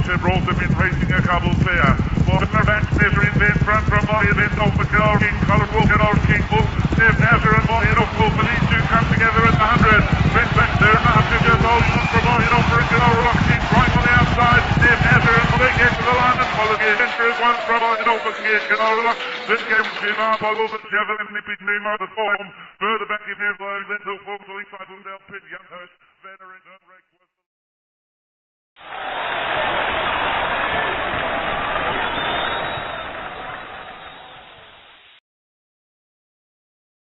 Championship road to been racing a couple fair. Water Vaccinator in front from Moyen in Open Canal King, Colorful Canal King, Bull, Steve Nasser and Moyen Oak Wolf, and these two come together at the 100. Bring back there now, just holding on for Moyen Oak for Canal Rock King, trying on the outside. Steve Nasser and they get to the line and follow the enter is one from Moyen Oak again, Canal Rock. This game will be now followed by Chevron and Nippy Name out the form. Further back in here, then to folks, so inside Woodell Pit, Younghurst, Veteran, Raceclubs.